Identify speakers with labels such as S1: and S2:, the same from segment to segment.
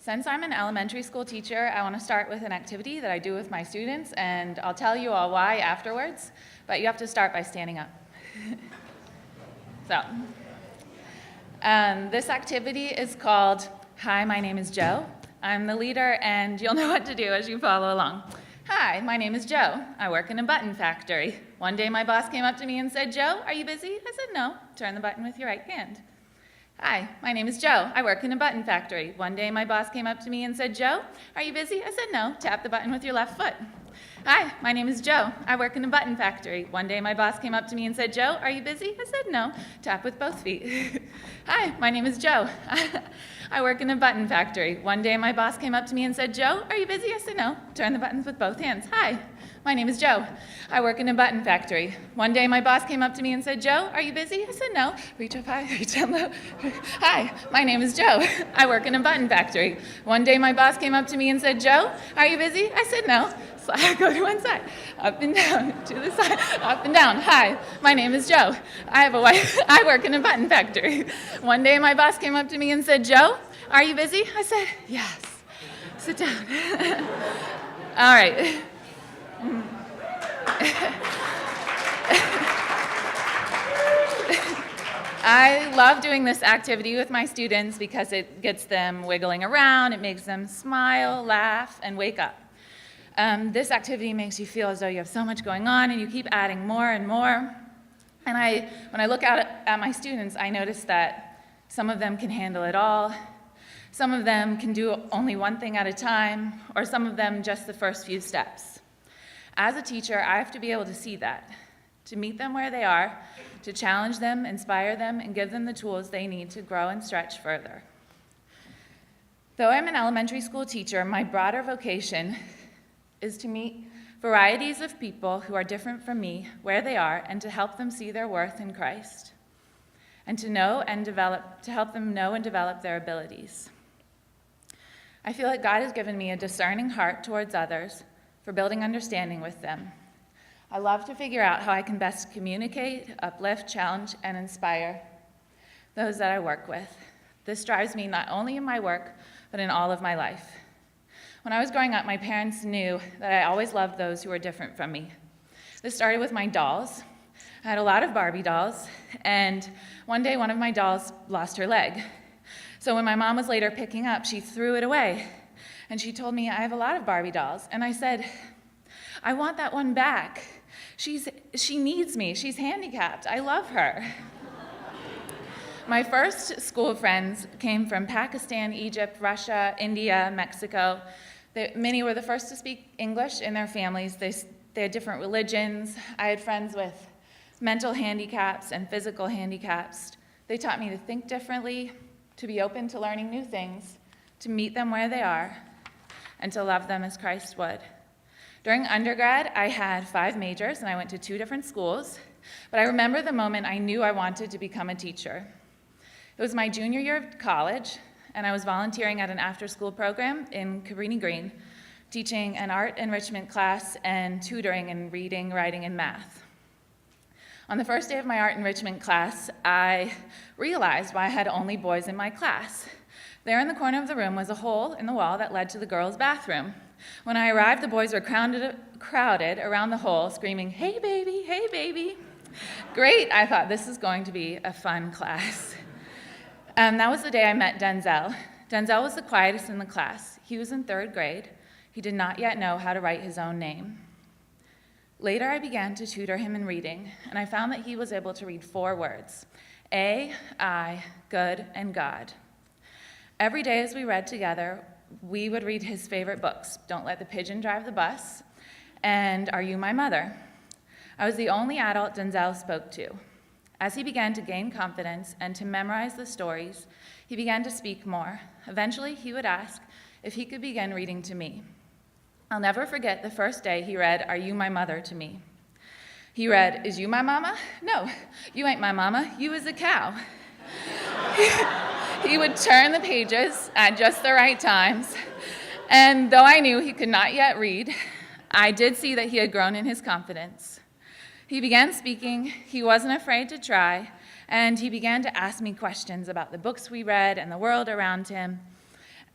S1: Since I'm an elementary school teacher, I want to start with an activity that I do with my students, and I'll tell you all why afterwards, but you have to start by standing up. This activity is called Hi, my name is Joe. I'm the leader, and you'll know what to do as you follow along. Hi, my name is Joe. I work in a button factory. One day my boss came up to me and said, Joe, are you busy? I said, no. Turn the button with your right hand. Hi, my name is Joe. I work in a button factory. One day my boss came up to me and said, Joe, are you busy? I said, no. Tap the button with your left foot. Hi, my name is Joe. I work in a button factory. One day my boss came up to me and said, Joe, are you busy? I said, no. Tap with both feet. Hi, my name is Joe. I work in a button factory. One day my boss came up to me and said, Joe, are you busy? I said, no. Turn the buttons with both hands. Hi, my name is Joe. I work in a button factory. One day my boss came up to me and said, Joe, are you busy? I said, no. Reach up high, reach down low. Hi, my name is Joe. I work in a button factory. One day my boss came up to me and said, Joe, are you busy? I said, no. So I go to one side, up and down, to the side, up and down. Hi, my name is Joe. I have a wife. I work in a button factory. One day my boss came up to me and said, Joe, are you busy? I said, yes. Sit down. All right. I love doing this activity with my students because it gets them wiggling around, it makes them smile, laugh, and wake up. This activity makes you feel as though you have so much going on and you keep adding more and more. And when I look at my students, I notice that some of them can handle it all, some of them can do only one thing at a time, or some of them just the first few steps. As a teacher, I have to be able to see that, to meet them where they are, to challenge them, inspire them, and give them the tools they need to grow and stretch further. Though I'm an elementary school teacher, my broader vocation is to meet varieties of people who are different from me where they are and to help them see their worth in Christ and to help them know and develop their abilities. I feel like God has given me a discerning heart towards others for building understanding with them. I love to figure out how I can best communicate, uplift, challenge, and inspire those that I work with. This drives me not only in my work, but in all of my life. When I was growing up, my parents knew that I always loved those who were different from me. This started with my dolls. I had a lot of Barbie dolls, and one day one of my dolls lost her leg. So when my mom was later picking up, she threw it away, and she told me, I have a lot of Barbie dolls. And I said, I want that one back. She needs me. She's handicapped. I love her. My first school friends came from Pakistan, Egypt, Russia, India, Mexico. Many were the first to speak English in their families. They had different religions. I had friends with mental handicaps and physical handicaps. They taught me to think differently, to be open to learning new things, to meet them where they are, and to love them as Christ would. During undergrad, I had 5 majors, and I went to 2 different schools. But I remember the moment I knew I wanted to become a teacher. It was my junior year of college, and I was volunteering at an after-school program in Cabrini Green, teaching an art enrichment class and tutoring in reading, writing, and math. On the first day of my art enrichment class, I realized why I had only boys in my class. There in the corner of the room was a hole in the wall that led to the girls' bathroom. When I arrived, the boys were crowded around the hole, screaming, hey, baby, hey, baby. Great, I thought, this is going to be a fun class. That was the day I met Denzel. Denzel was the quietest in the class. He was in 3rd grade. He did not yet know how to write his own name. Later, I began to tutor him in reading, and I found that he was able to read 4 words: A, I, good, and God. Every day as we read together, we would read his favorite books, Don't Let the Pigeon Drive the Bus, and Are You My Mother? I was the only adult Denzel spoke to. As he began to gain confidence and to memorize the stories, he began to speak more. Eventually, he would ask if he could begin reading to me. I'll never forget the first day he read, Are You My Mother to me. He read, Is you my mama? No, you ain't my mama, you is a cow. He would turn the pages at just the right times, and though I knew he could not yet read, I did see that he had grown in his confidence. He began speaking, he wasn't afraid to try, and he began to ask me questions about the books we read and the world around him.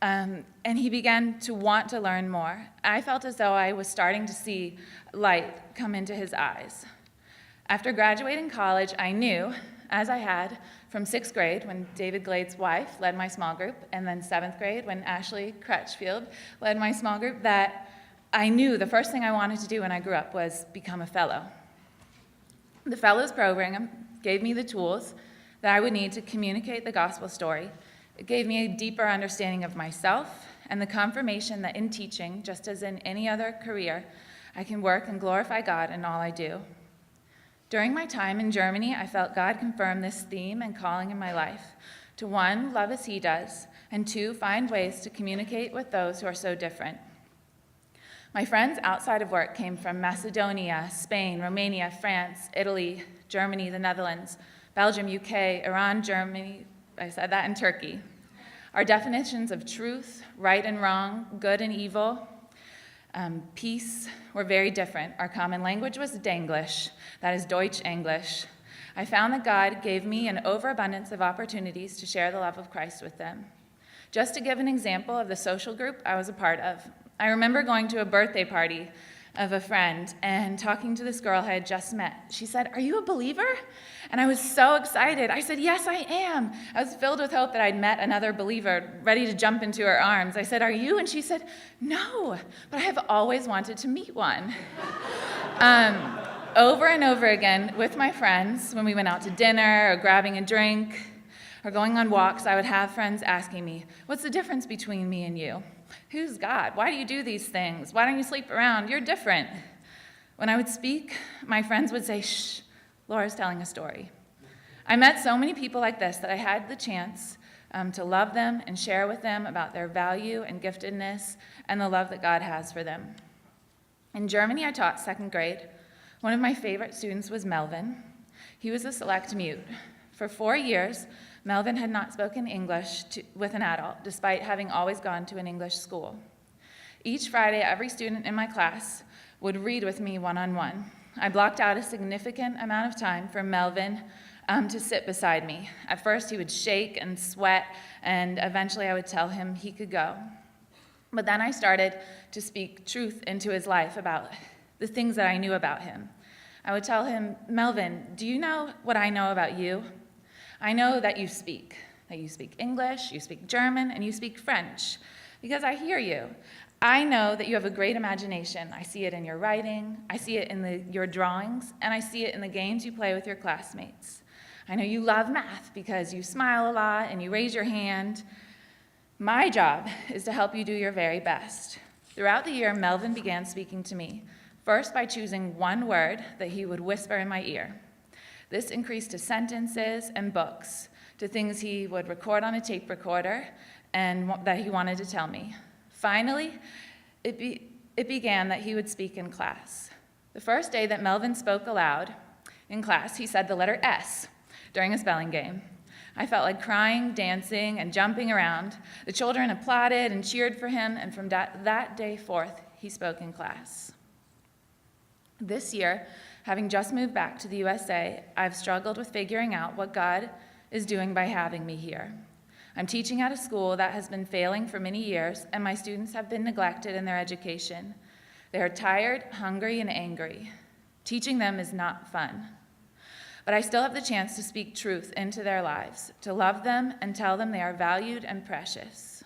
S1: And he began to want to learn more. I felt as though I was starting to see light come into his eyes. After graduating college, I knew, as I had from 6th grade when David Glade's wife led my small group, and then 7th grade when Ashley Crutchfield led my small group, that I knew the first thing I wanted to do when I grew up was become a fellow. The Fellows program gave me the tools that I would need to communicate the gospel story. It gave me a deeper understanding of myself and the confirmation that in teaching, just as in any other career, I can work and glorify God in all I do. During my time in Germany, I felt God confirm this theme and calling in my life to 1, love as he does, and 2, find ways to communicate with those who are so different. My friends outside of work came from Macedonia, Spain, Romania, France, Italy, Germany, the Netherlands, Belgium, UK, Iran, Germany, I said that, and Turkey. Our definitions of truth, right and wrong, good and evil, peace were very different. Our common language was Danglish, that is Deutsch English. I found that God gave me an overabundance of opportunities to share the love of Christ with them. Just to give an example of the social group I was a part of, I remember going to a birthday party of a friend and talking to this girl I had just met. She said, "Are you a believer?" And I was so excited. I said, "Yes, I am." I was filled with hope that I'd met another believer, ready to jump into her arms. I said, "Are you?" And she said, "No, but I have always wanted to meet one." Over and over again with my friends, when we went out to dinner or grabbing a drink or going on walks, I would have friends asking me, "What's the difference between me and you? Who's God? Why do you do these things? Why don't you sleep around? You're different." When I would speak, my friends would say, "Shh, Laura's telling a story." I met so many people like this that I had the chance to love them and share with them about their value and giftedness and the love that God has for them. In Germany, I taught 2nd grade. One of my favorite students was Melvin. He was a select mute. For 4 years, Melvin had not spoken English with an adult, despite having always gone to an English school. Each Friday, every student in my class would read with me one-on-one. I blocked out a significant amount of time for Melvin to sit beside me. At first, he would shake and sweat, and eventually I would tell him he could go. But then I started to speak truth into his life about the things that I knew about him. I would tell him, "Melvin, do you know what I know about you? I know that you speak English, you speak German, and you speak French, because I hear you. I know that you have a great imagination. I see it in your writing, I see it in your drawings, and I see it in the games you play with your classmates. I know you love math because you smile a lot and you raise your hand. My job is to help you do your very best." Throughout the year, Melvin began speaking to me, first by choosing one word that he would whisper in my ear. This increased to sentences and books, to things he would record on a tape recorder and that he wanted to tell me. Finally, it began that he would speak in class. The first day that Melvin spoke aloud in class, he said the letter S during a spelling game. I felt like crying, dancing, and jumping around. The children applauded and cheered for him, and from that day forth, he spoke in class. This year, having just moved back to the USA, I've struggled with figuring out what God is doing by having me here. I'm teaching at a school that has been failing for many years, and my students have been neglected in their education. They are tired, hungry, and angry. Teaching them is not fun. But I still have the chance to speak truth into their lives, to love them and tell them they are valued and precious.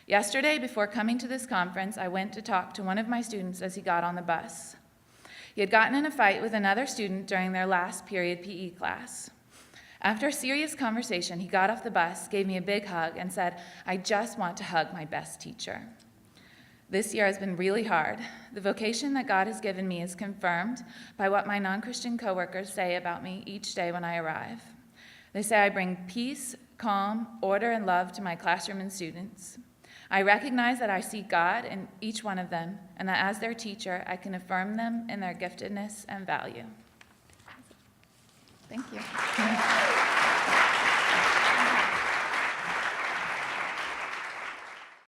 S1: Yesterday, before coming to this conference, I went to talk to one of my students as he got on the bus. He had gotten in a fight with another student during their last period PE class. After a serious conversation, he got off the bus, gave me a big hug, and said, "I just want to hug my best teacher." This year has been really hard. The vocation that God has given me is confirmed by what my non-Christian coworkers say about me each day when I arrive. They say I bring peace, calm, order, and love to my classroom and students. I recognize that I see God in each one of them, and that as their teacher, I can affirm them in their giftedness and value. Thank you.